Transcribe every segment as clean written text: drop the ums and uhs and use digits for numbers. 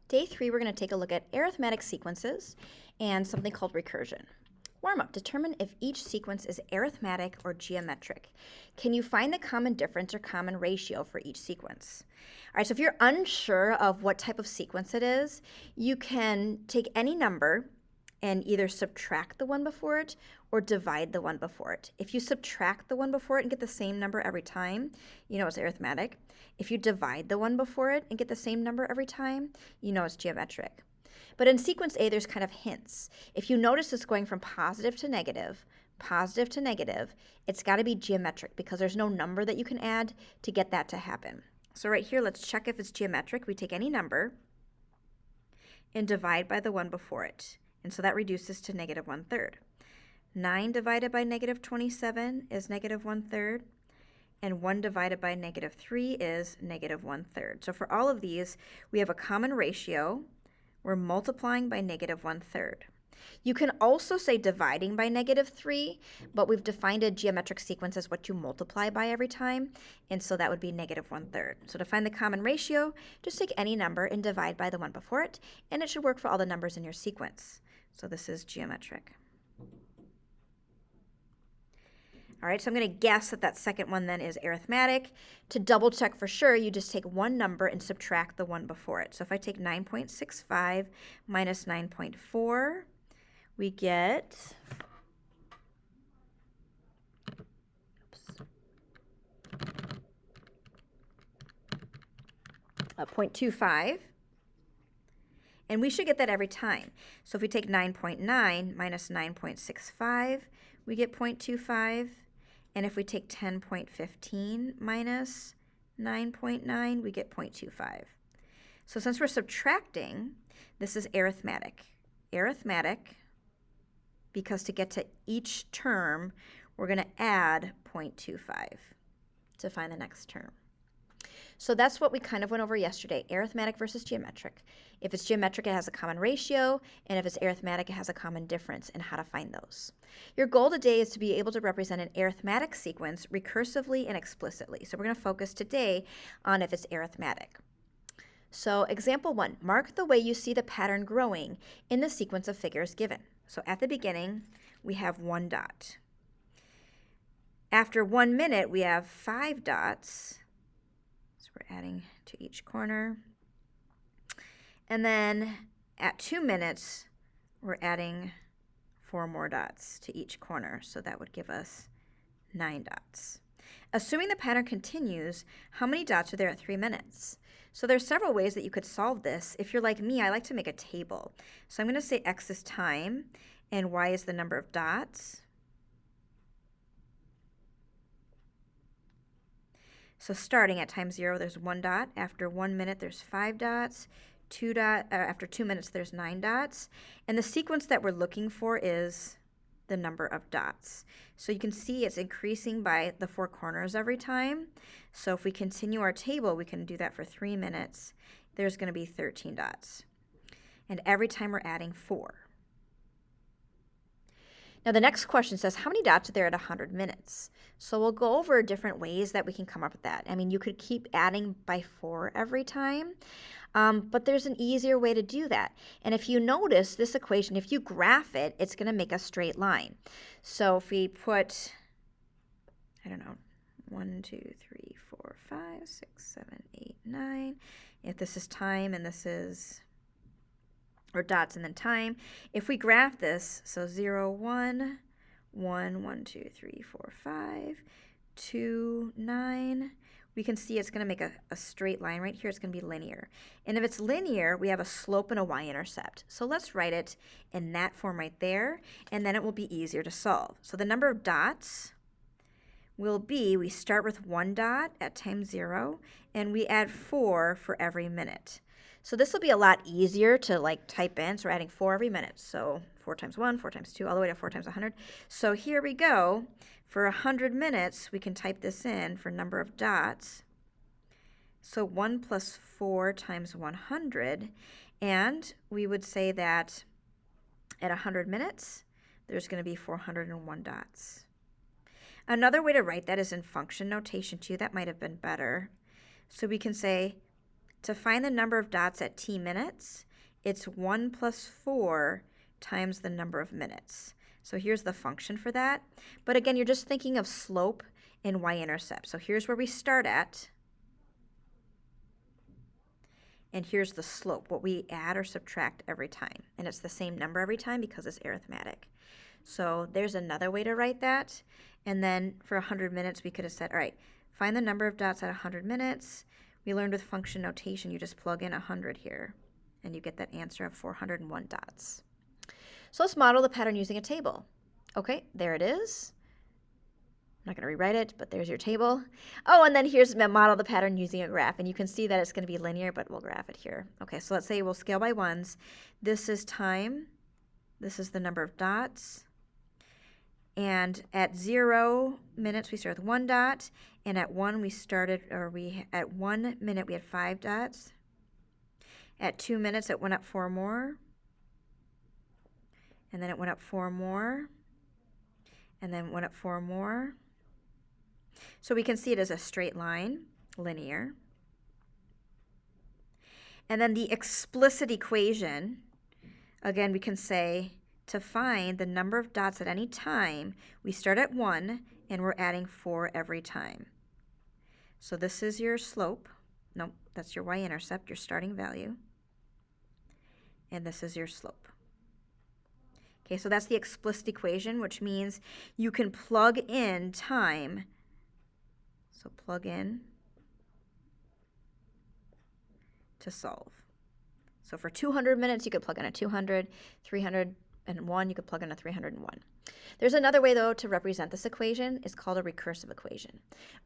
Day 3, we're going to take a look at arithmetic sequences and something called recursion. Warm up. Determine if each sequence is arithmetic or geometric. Can you find the common difference or common ratio for each sequence? All right, so if you're unsure of what type of sequence it is, you can take any number and either subtract the one before it or divide the one before it. If you subtract the one before it and get the same number every time, you know it's arithmetic. If you divide the one before it and get the same number every time, you know it's geometric. But in sequence A, there's kind of hints. If you notice it's going from positive to negative, it's got to be geometric because there's no number that you can add to get that to happen. So right here, let's check if it's geometric. We take any number and divide by the one before it. And so that reduces to negative 1/3. 9 divided by negative 27 is negative 1/3. And 1 divided by negative 3 is negative 1/3. So for all of these, we have a common ratio. We're multiplying by negative 1/3. You can also say dividing by negative 3, but we've defined a geometric sequence as what you multiply by every time, and so that would be negative 1/3. So to find the common ratio, just take any number and divide by the one before it, and it should work for all the numbers in your sequence. So this is geometric. All right, so I'm going to guess that that second one then is arithmetic. To double check for sure, you just take one number and subtract the one before it. So if I take 9.65 minus 9.4, we get 0.25. And we should get that every time. So if we take 9.9 minus 9.65, we get 0.25. And if we take 10.15 minus 9.9, we get 0.25. So since we're subtracting, this is arithmetic. Arithmetic, because to get to each term, we're going to add 0.25 to find the next term. So that's what we kind of went over yesterday, arithmetic versus geometric. If it's geometric, it has a common ratio, and if it's arithmetic, it has a common difference, and how to find those. Your goal today is to be able to represent an arithmetic sequence recursively and explicitly. So we're going to focus today on if it's arithmetic. So example 1, mark the way you see the pattern growing in the sequence of figures given. So at the beginning, we have 1 dot. After 1 minute, we have 5 dots. So we're adding to each corner. And then at 2 minutes, we're adding 4 more dots to each corner. So that would give us 9 dots. Assuming the pattern continues, how many dots are there at 3 minutes? So there's several ways that you could solve this. If you're like me, I like to make a table. So I'm going to say X is time and Y is the number of dots. So starting at time 0, there's 1 dot. After 1 minute, there's 5 dots. After 2 minutes, there's 9 dots. And the sequence that we're looking for is the number of dots. So you can see it's increasing by the 4 corners every time. So if we continue our table, we can do that for 3 minutes. There's going to be 13 dots. And every time we're adding 4. Now the next question says, how many dots are there at 100 minutes? So we'll go over different ways that we can come up with that. I mean, you could keep adding by 4 every time, but there's an easier way to do that. And if you notice this equation, if you graph it, it's going to make a straight line. So if we put, 1, 2, 3, 4, 5, 6, 7, 8, 9. If this is time and this is or dots and then time. If we graph this, so 0, 1, 1, 1, 2, 3, 4, 5, 2, 9, we can see it's going to make a straight line right here. It's going to be linear. And if it's linear, we have a slope and a y-intercept. So let's write it in that form right there, and then it will be easier to solve. So the number of dots will be, we start with 1 dot at time 0, and we add 4 for every minute. So this will be a lot easier to type in. So we're adding 4 every minute. So 4 times 1, 4 times 2, all the way to 4 times 100. So here we go. For 100 minutes, we can type this in for number of dots. So 1 plus 4 times 100. And we would say that at 100 minutes, there's going to be 401 dots. Another way to write that is in function notation too. That might have been better. So we can say to find the number of dots at t minutes, it's 1 plus 4 times the number of minutes. So here's the function for that. But again, you're just thinking of slope and y-intercept. So here's where we start at. And here's the slope, what we add or subtract every time. And it's the same number every time because it's arithmetic. So there's another way to write that. And then for 100 minutes, we could have said, all right, find the number of dots at 100 minutes. We learned with function notation, you just plug in 100 here, and you get that answer of 401 dots. So let's model the pattern using a table. Okay, there it is. I'm not going to rewrite it, but there's your table. Oh, and then here's model the pattern using a graph, and you can see that it's going to be linear, but we'll graph it here. Okay, so let's say we'll scale by ones. This is time. This is the number of dots. And at 0 minutes, we start with 1 dot, and at 1 at 1 minute we had 5 dots. At 2 minutes, it went up 4 more, and then it went up 4 more, and then went up 4 more. So we can see it as a straight line, linear. And then the explicit equation, again, we can say to find the number of dots at any time, we start at 1 and we're adding 4 every time. So this is your slope. Nope, that's your y-intercept, your starting value. And this is your slope. Okay, so that's the explicit equation, which means you can plug in time. So plug in to solve. So for 200 minutes, you could plug in a 200, 301, you could plug in a 301. There's another way, though, to represent this equation. It's called a recursive equation.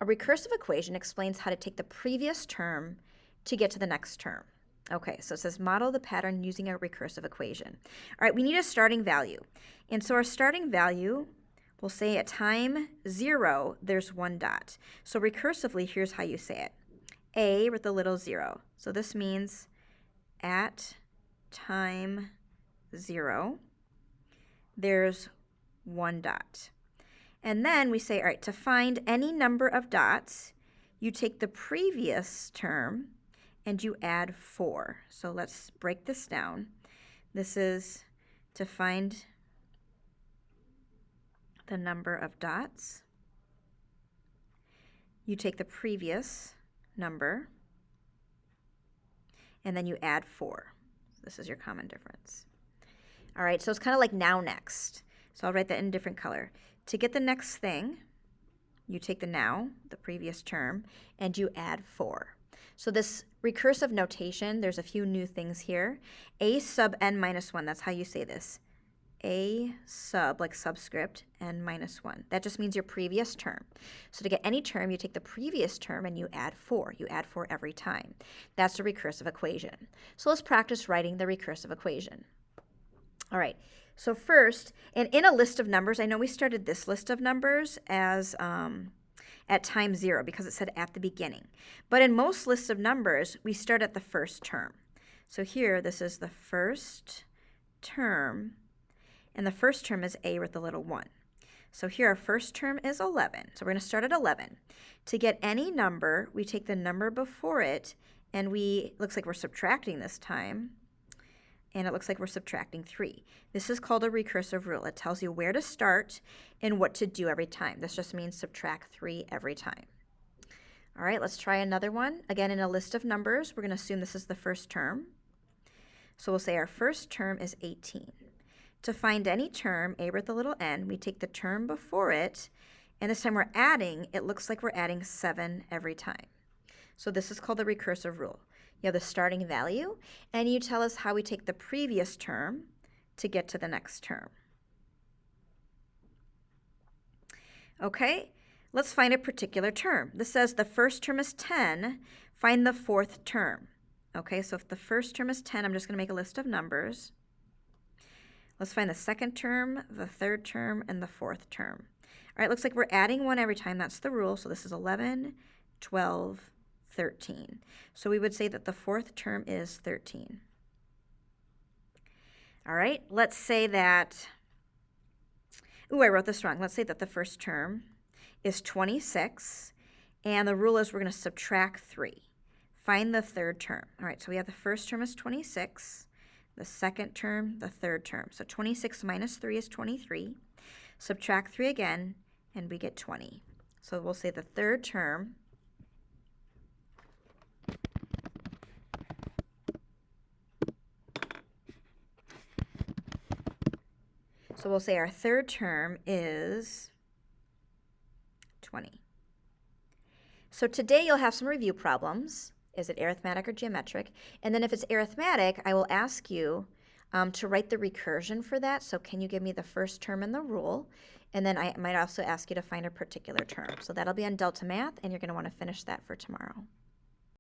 A recursive equation explains how to take the previous term to get to the next term. Okay, so it says model the pattern using a recursive equation. All right, we need a starting value. And so our starting value, we'll say at time 0, there's 1 dot. So recursively, here's how you say it. A with the little 0. So this means at time 0, there's 1 dot. And then we say, all right, to find any number of dots, you take the previous term and you add 4. So let's break this down. This is to find the number of dots. You take the previous number, and then you add 4. This is your common difference. All right, so it's kind of like now next. So I'll write that in a different color. To get the next thing, you take the now, the previous term, and you add 4. So this recursive notation, there's a few new things here. A sub n minus 1, that's how you say this. A sub, like subscript, n minus 1. That just means your previous term. So to get any term, you take the previous term and you add 4. You add 4 every time. That's a recursive equation. So let's practice writing the recursive equation. All right, so first, and in a list of numbers, I know we started this list of numbers as at time 0 because it said at the beginning. But in most lists of numbers, we start at the first term. So here, this is the first term, and the first term is a with the little 1. So here our first term is 11. So we're going to start at 11. To get any number, we take the number before it, and looks like we're subtracting this time, and it looks like we're subtracting 3. This is called a recursive rule. It tells you where to start and what to do every time. This just means subtract 3 every time. All right, let's try another one. Again, in a list of numbers, we're going to assume this is the first term. So we'll say our first term is 18. To find any term, a with a little n, we take the term before it, and this time we're adding, it looks like we're adding 7 every time. So this is called the recursive rule. You have the starting value, and you tell us how we take the previous term to get to the next term. Okay, let's find a particular term. This says the first term is 10, find the fourth term. Okay, so if the first term is 10, I'm just going to make a list of numbers. Let's find the second term, the third term, and the fourth term. All right, looks like we're adding 1 every time. That's the rule. So this is 11, 12, 13. So we would say that the fourth term is 13. All right, let's say that, I wrote this wrong. Let's say that the first term is 26, and the rule is we're going to subtract 3. find the third term. All right, so we have the first term is 26, the second term, the third term. So 26 minus 3 is 23. Subtract 3 again, and we get 20. So we'll say the third term our third term is 20. So today you'll have some review problems. Is it arithmetic or geometric? And then if it's arithmetic, I will ask you to write the recursion for that. So can you give me the first term in the rule? And then I might also ask you to find a particular term. So that'll be on Delta Math, and you're going to want to finish that for tomorrow.